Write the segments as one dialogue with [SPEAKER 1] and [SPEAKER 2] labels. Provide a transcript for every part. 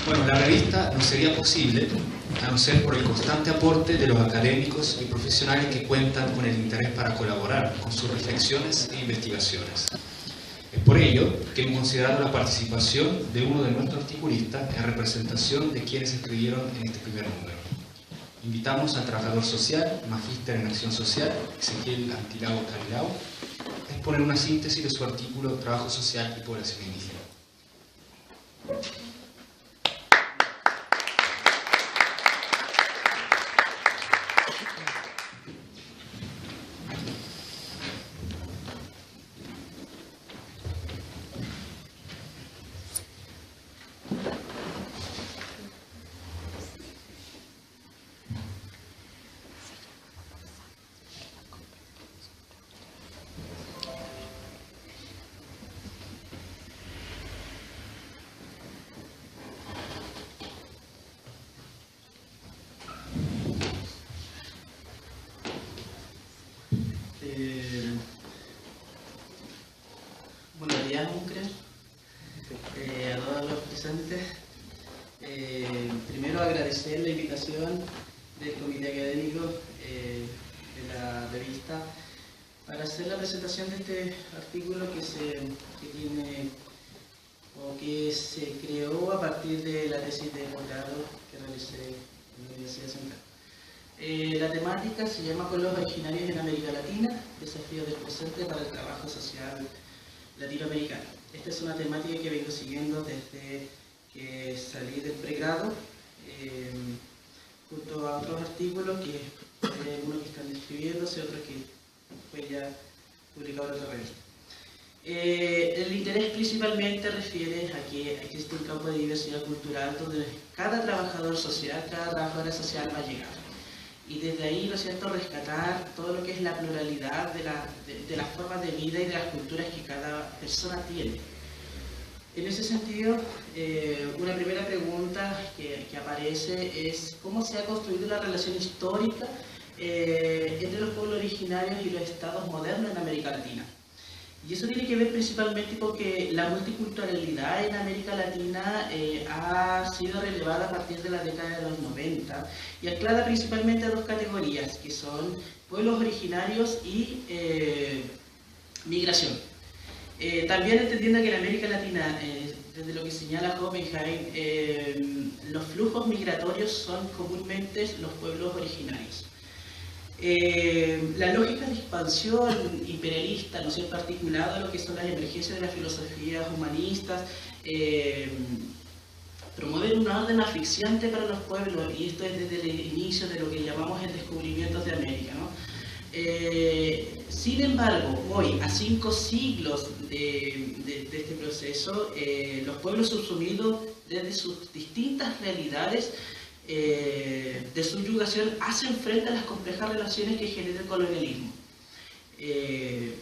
[SPEAKER 1] Bueno, la revista no sería posible a no ser por el constante aporte de los académicos y profesionales que cuentan con el interés para colaborar con sus reflexiones e investigaciones. Es por ello que hemos considerado la participación de uno de nuestros articulistas en representación de quienes escribieron en este primer número. Invitamos al trabajador social, magíster en acción social, Ezequiel Antilao Carilao, a exponer una síntesis de su artículo Trabajo social y población indígena.
[SPEAKER 2] Buenos días, Uncre, a todos los presentes. Primero agradecer la invitación del comité académico de la revista para hacer la presentación de este artículo que se creó a partir de la tesis de posgrado que realicé en la Universidad Central. La temática se llama Pueblos originarios en América Latina, desafíos del presente para el trabajo social latinoamericano. Esta es una temática que vengo siguiendo desde que salí del pregrado, junto a otros artículos que hay algunos que están escribiéndose, otros que fue ya publicado en otra revista. El interés principalmente refiere a que existe un campo de diversidad cultural donde cada trabajador social, cada trabajadora social va a llegar. Y desde ahí, ¿no es cierto?, rescatar todo lo que es la pluralidad de las formas de vida y de las culturas que cada persona tiene. En ese sentido, una primera pregunta que aparece es cómo se ha construido la relación histórica entre los pueblos originarios y los estados modernos en América Latina. Y eso tiene que ver principalmente porque la multiculturalidad en América Latina ha sido relevada a partir de la década de los 90 y anclada principalmente a dos categorías, que son pueblos originarios y migración. También entendiendo que en América Latina, desde lo que señala Oppenheim, los flujos migratorios son comúnmente los pueblos originarios. La lógica de expansión imperialista, ¿no es cierto?, articulada a lo que son las emergencias de las filosofías humanistas, promueven una orden asfixiante para los pueblos, y esto es desde el inicio de lo que llamamos el descubrimiento de América, ¿no? Sin embargo, hoy, a 5 siglos de este proceso, los pueblos subsumidos desde sus distintas realidades de subyugación hacen frente a las complejas relaciones que genera el colonialismo. En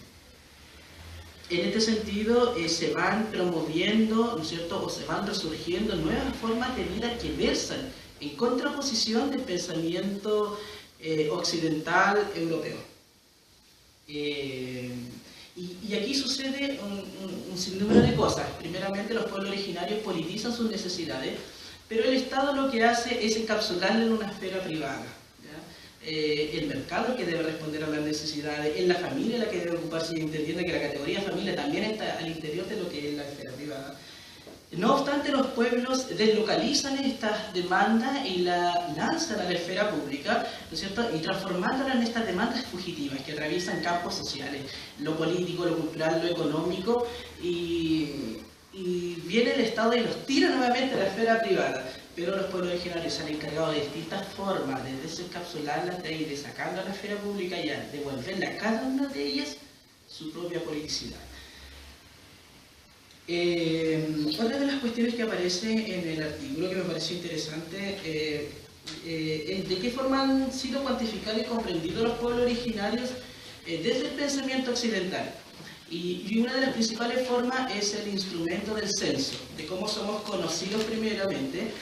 [SPEAKER 2] este sentido, se van promoviendo, ¿no es cierto?, o se van resurgiendo nuevas formas de vida que versan en contraposición del pensamiento occidental europeo. Y aquí sucede un sinnúmero de cosas. Primeramente, los pueblos originarios politizan sus necesidades, pero el Estado lo que hace es encapsularlo en una esfera privada. El mercado que debe responder a las necesidades, en la familia la que debe ocuparse, y entendiendo que la categoría familia también está al interior de lo que es la esfera privada. No obstante, los pueblos deslocalizan estas demandas y las lanzan a la esfera pública, ¿no es cierto?, y transformándolas en estas demandas fugitivas que atraviesan campos sociales, lo político, lo cultural, lo económico, y viene el Estado y los tira nuevamente a la esfera privada. Pero los pueblos originarios se han encargado de distintas formas de desencapsularlas de ahí, de sacarlas a la esfera pública y a devolverle a cada una de ellas su propia politicidad. Otra de las cuestiones que aparece en el artículo que me pareció interesante es de qué forma han sido cuantificados y comprendidos los pueblos originarios desde el pensamiento occidental. Y una de las principales formas es el instrumento del censo, de cómo somos conocidos primeramente.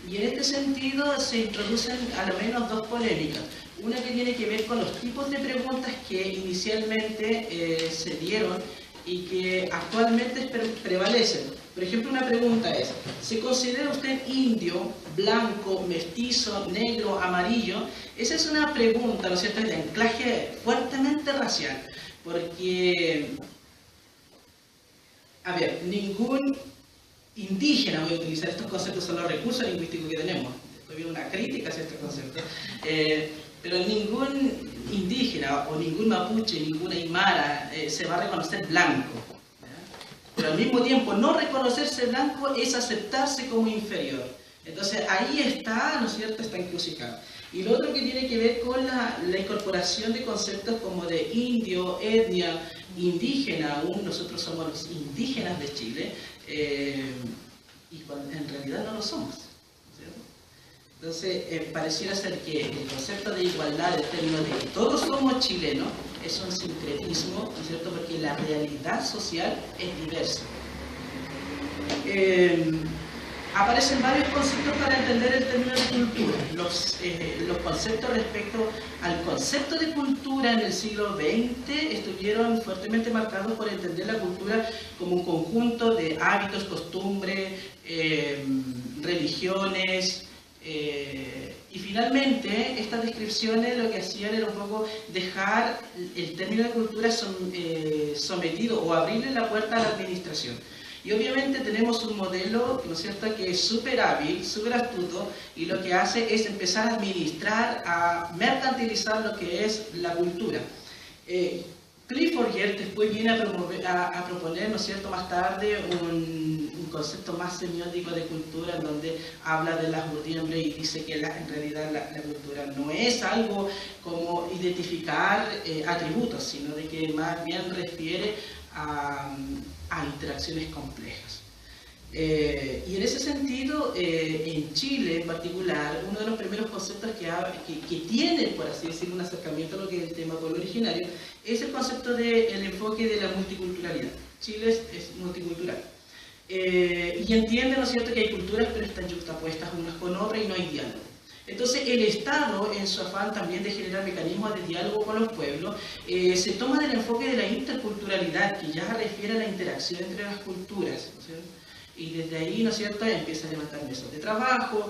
[SPEAKER 2] Y en este sentido se introducen a lo menos dos polémicas. Una que tiene que ver con los tipos de preguntas que inicialmente se dieron y que actualmente prevalecen. Por ejemplo, una pregunta es, ¿se considera usted indio, blanco, mestizo, negro, amarillo? Esa es una pregunta, ¿no es cierto?, de anclaje fuertemente racial, porque, a ver, ningún indígena, voy a utilizar estos conceptos, son los recursos lingüísticos que tenemos, estoy viendo una crítica hacia este concepto, pero ningún indígena o ningún mapuche, ningún aymara se va a reconocer blanco. Pero al mismo tiempo, no reconocerse blanco es aceptarse como inferior. Entonces ahí está, ¿no es cierto?, está encrucijado. Y lo otro que tiene que ver con la incorporación de conceptos como de indio, etnia, indígena, aún nosotros somos los indígenas de Chile, y cuando en realidad no lo somos. ¿Cierto? Entonces pareciera ser que el concepto de igualdad, en términos de que todos somos chilenos, es un sincretismo, ¿no es cierto?, porque la realidad social es diversa. Aparecen varios conceptos para entender el término de cultura. Los conceptos respecto al concepto de cultura en el siglo XX estuvieron fuertemente marcados por entender la cultura como un conjunto de hábitos, costumbres, religiones, y finalmente estas descripciones lo que hacían era un poco dejar el término de cultura sometido o abrirle la puerta a la administración. Y obviamente tenemos un modelo, ¿no es cierto?, que es súper hábil, súper astuto, y lo que hace es empezar a administrar, a mercantilizar lo que es la cultura. Clifford Geertz después viene a proponer, ¿no es cierto?, más tarde un concepto más semiótico de cultura, en donde habla de las urdiembres y dice que en realidad la cultura no es algo como identificar atributos, sino de que más bien refiere a interacciones complejas. Y en ese sentido, en Chile en particular, uno de los primeros conceptos que tiene, por así decirlo, un acercamiento a lo que es el tema pueblo originario, es el concepto del enfoque de la multiculturalidad. Chile es multicultural. Y entiende, ¿no es cierto?, que hay culturas, pero están yuxtapuestas unas con otras y no hay diálogo. Entonces el Estado, en su afán también de generar mecanismos de diálogo con los pueblos, se toma del enfoque de la interculturalidad, que ya refiere a la interacción entre las culturas, ¿no es cierto? Y desde ahí, ¿no es cierto?, empieza a levantar mesas de trabajo,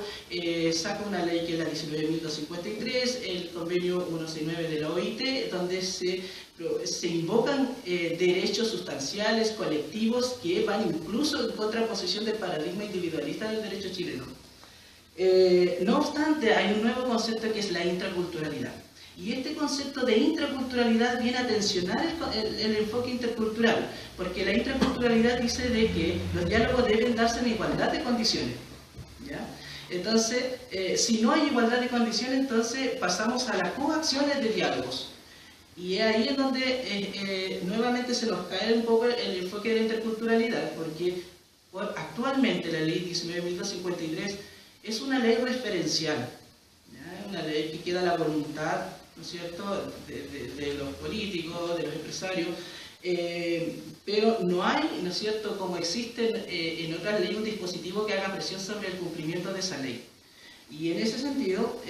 [SPEAKER 2] saca una ley que es la 19.253, el convenio 169 de la OIT, donde se invocan derechos sustanciales, colectivos, que van incluso en contraposición del paradigma individualista del derecho chileno. No obstante, hay un nuevo concepto que es la intraculturalidad. Y este concepto de intraculturalidad viene a tensionar el enfoque intercultural, porque la intraculturalidad dice de que los diálogos deben darse en igualdad de condiciones. ¿Ya? Entonces, si no hay igualdad de condiciones, entonces pasamos a las coacciones de diálogos. Y es ahí en donde nuevamente se nos cae un poco el enfoque de la interculturalidad, porque actualmente la ley 19.253 es una ley referencial, ¿ya? Una ley que queda a la voluntad, ¿no es cierto?, de los políticos, de los empresarios, pero no hay, ¿no es cierto?, como existe en otras leyes, un dispositivo que haga presión sobre el cumplimiento de esa ley. Y en ese sentido,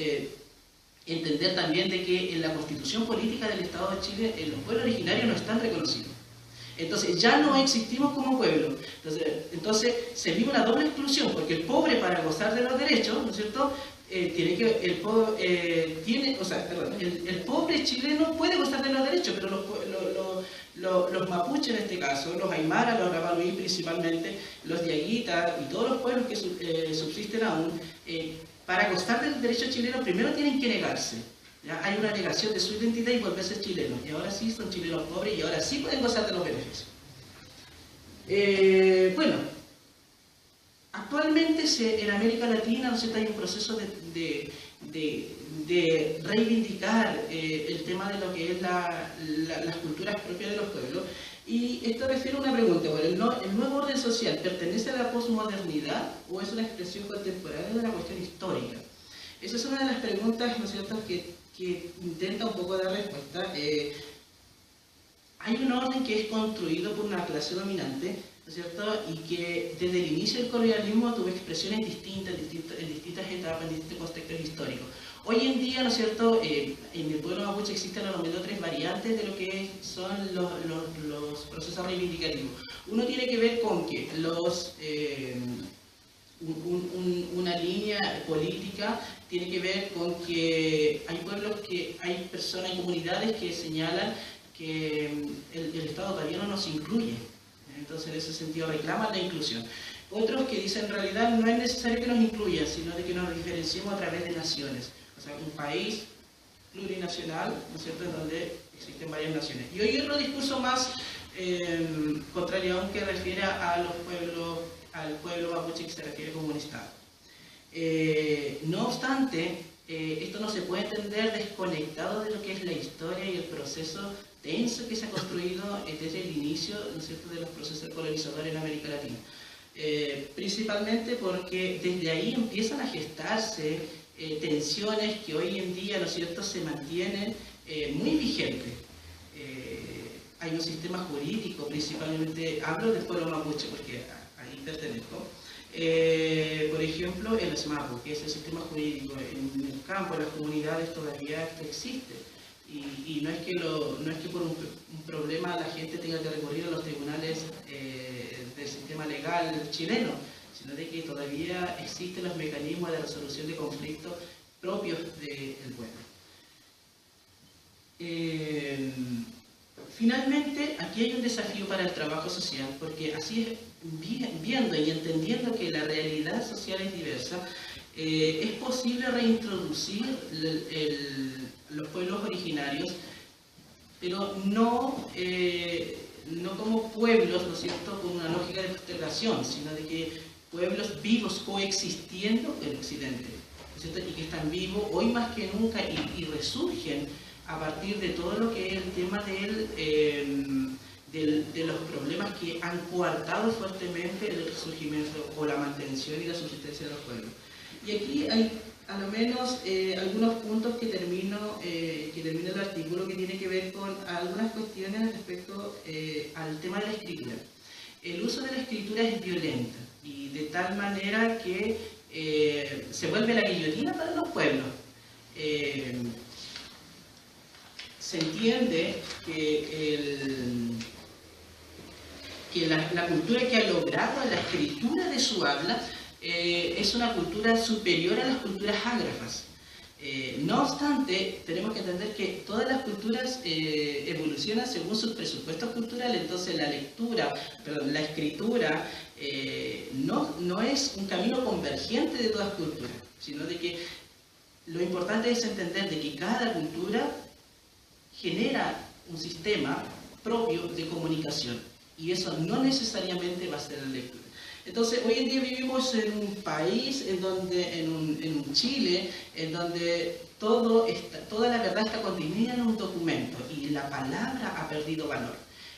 [SPEAKER 2] entender también de que en la Constitución Política del Estado de Chile los pueblos originarios no están reconocidos. Entonces ya no existimos como pueblo. Entonces se vive una doble exclusión, porque el pobre, para gozar de los derechos, ¿no es cierto?, el pobre chileno puede gozar de los derechos, pero los mapuches en este caso, los aymara, los rapanui principalmente, los diaguitas y todos los pueblos que subsisten aún, para gozar del derecho chileno primero tienen que negarse. ¿Ya? Hay una negación de su identidad y volverse chilenos, y ahora sí son chilenos pobres y ahora sí pueden gozar de los beneficios. Bueno, actualmente en América Latina, ¿no sé?, hay un proceso de reivindicar el tema de lo que es las culturas propias de los pueblos, y esto refiere a una pregunta: bueno, ¿el nuevo orden social pertenece a la posmodernidad o es una expresión contemporánea de una cuestión histórica? Esa es una de las preguntas, ¿no es cierto?, que intenta un poco dar respuesta. Hay un orden que es construido por una clase dominante, ¿no es cierto?, y que desde el inicio del colonialismo tuvo expresiones distintas en distintas etapas, en distintos contextos históricos. Hoy en día, ¿no es cierto?, en el pueblo mapuche existen al menos 3 variantes de lo que son los procesos reivindicativos. Uno tiene que ver con que una línea política tiene que ver con que hay pueblos, hay personas, hay comunidades que señalan que el Estado todavía no nos incluye. Entonces, en ese sentido, reclaman la inclusión. Otros que dicen, en realidad, no es necesario que nos incluya, sino de que nos diferenciemos a través de naciones. O sea, un país plurinacional, ¿no es cierto?, en donde existen varias naciones. Y hoy otro discurso más contrario, que refiere al pueblo mapuche, que se refiere como un Estado. No obstante, esto no se puede entender desconectado de lo que es la historia y el proceso denso que se ha construido desde el inicio, ¿no es cierto?, de los procesos colonizadores en América Latina. Principalmente porque desde ahí empiezan a gestarse tensiones que hoy en día, ¿no es cierto?, se mantienen muy vigentes. Hay un sistema jurídico, principalmente, hablo del pueblo mapuche porque ahí pertenezco. Por ejemplo, el SMAPU, que es el sistema jurídico en el campo, en las comunidades todavía existe. Y no es que por un problema la gente tenga que recurrir a los tribunales del sistema legal chileno, sino de que todavía existen los mecanismos de resolución de conflictos propios del pueblo. Finalmente, aquí hay un desafío para el trabajo social, porque así es, viendo y entendiendo que la realidad social es diversa, es posible reintroducir los pueblos originarios, pero no como pueblos, ¿no es cierto?, con una lógica de postergación, sino de que pueblos vivos coexistiendo en Occidente, ¿no es cierto?, y que están vivos hoy más que nunca y resurgen a partir de todo lo que es el tema de los problemas que han coartado fuertemente el resurgimiento o la mantención y la subsistencia de los pueblos. Y aquí hay a lo menos algunos puntos que termina el artículo, que tiene que ver con algunas cuestiones respecto al tema de la escritura. El uso de la escritura es violento y de tal manera que se vuelve la guillotina para los pueblos. Se entiende que la cultura que ha logrado la escritura de su habla es una cultura superior a las culturas ágrafas. No obstante, tenemos que entender que todas las culturas evolucionan según sus presupuestos culturales. Entonces la escritura no es un camino convergente de todas culturas, sino de que lo importante es entender de que cada cultura genera un sistema propio de comunicación, y eso no necesariamente va a ser la lectura. Entonces, hoy en día vivimos en un país, en un Chile, en donde toda la verdad está contenida en un documento y la palabra ha perdido valor.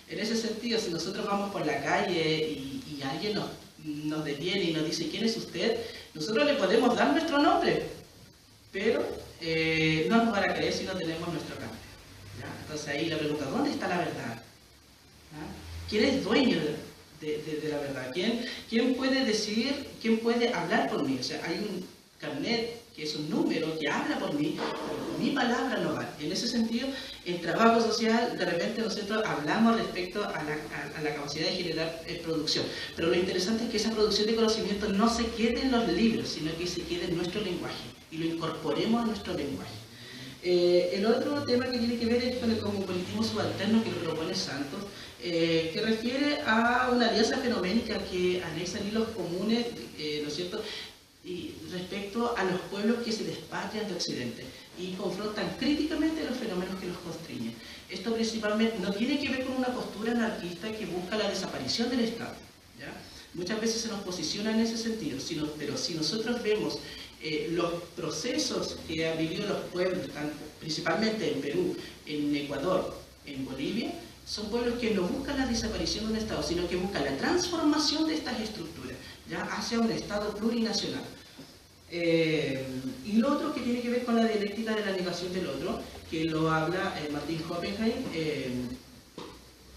[SPEAKER 2] En ese sentido, si nosotros vamos por la calle y alguien nos detiene y nos dice ¿quién es usted?, nosotros le podemos dar nuestro nombre, pero no nos van a creer si no tenemos nuestro nombre. Entonces ahí la pregunta, ¿dónde está la verdad? ¿Quién es dueño de la verdad? ¿Quién puede decidir, quién puede hablar por mí? O sea, hay un carnet que es un número que habla por mí, pero mi palabra no vale. En ese sentido, en trabajo social, de repente nosotros hablamos respecto a la capacidad de generar producción. Pero lo interesante es que esa producción de conocimiento no se quede en los libros, sino que se quede en nuestro lenguaje y lo incorporemos a nuestro lenguaje. El otro tema que tiene que ver es con el cosmopolitismo subalterno que lo propone Santos, que refiere a una alianza fenoménica que anexan hilos comunes, ¿no es cierto?, y respecto a los pueblos que se despatrian de Occidente y confrontan críticamente los fenómenos que los constriñen. Esto principalmente no tiene que ver con una postura anarquista que busca la desaparición del Estado, ¿ya? Muchas veces se nos posiciona en ese sentido, pero si nosotros vemos los procesos que han vivido los pueblos, principalmente en Perú, en Ecuador, en Bolivia, son pueblos que no buscan la desaparición de un Estado, sino que buscan la transformación de estas estructuras, ya hacia un Estado plurinacional. Y lo otro que tiene que ver con la dialéctica de la negación del otro, que lo habla Martin Oppenheim,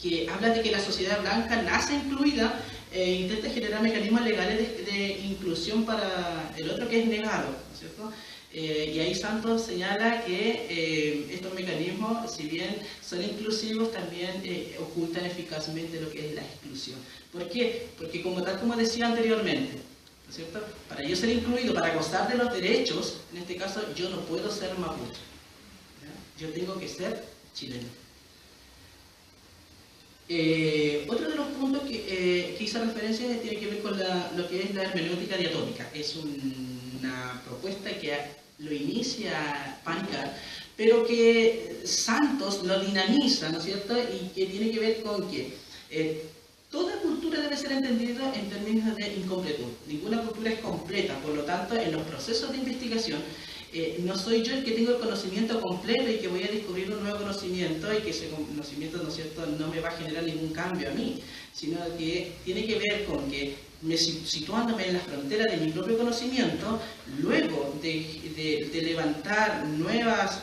[SPEAKER 2] que habla de que la sociedad blanca nace incluida e intenta generar mecanismos legales de inclusión para el otro que es negado, ¿no es cierto? Y ahí Santos señala que estos mecanismos, si bien son inclusivos, también ocultan eficazmente lo que es la exclusión. ¿Por qué? Porque tal como decía anteriormente, ¿no es cierto? Para yo ser incluido, para gozar de los derechos, en este caso yo no puedo ser mapuche, ¿ya? Yo tengo que ser chileno. Otro de los puntos que hice referencia tiene que ver con lo que es la hermenéutica diatómica. Es una propuesta que lo inicia Panikar, pero que Santos lo dinamiza, ¿no es cierto? Y que tiene que ver con que toda cultura debe ser entendida en términos de incompletud. Ninguna cultura es completa, por lo tanto, en los procesos de investigación, no soy yo el que tengo el conocimiento completo y que voy a descubrir un nuevo conocimiento y que ese conocimiento, ¿no es cierto?, no me va a generar ningún cambio a mí, sino que tiene que ver con que situándome en la frontera de mi propio conocimiento, luego de levantar nuevas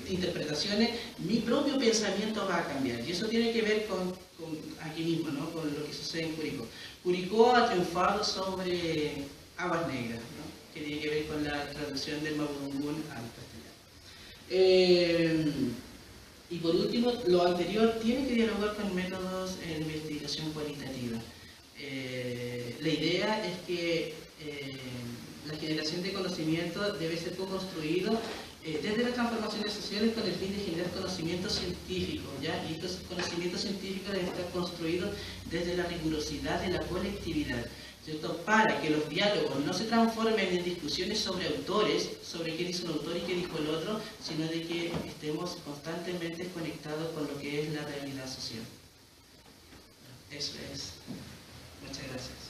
[SPEAKER 2] interpretaciones, mi propio pensamiento va a cambiar. Y eso tiene que ver con aquí mismo, ¿no?, con lo que sucede en Curicó. Curicó ha triunfado sobre aguas negras, ¿no?, que tiene que ver con la traducción del mapudungún al castellano. Y por último, lo anterior tiene que dialogar con métodos de investigación cualitativa. La idea es que la generación de conocimiento debe ser co-construido desde las transformaciones sociales con el fin de generar conocimiento científico, ¿ya? Y estos conocimientos científicos deben estar construidos desde la rigurosidad de la colectividad, ¿cierto? Para que los diálogos no se transformen en discusiones sobre autores, sobre qué dice un autor y qué dijo el otro, sino de que estemos constantemente conectados con lo que es la realidad social. Eso es. Muchas gracias.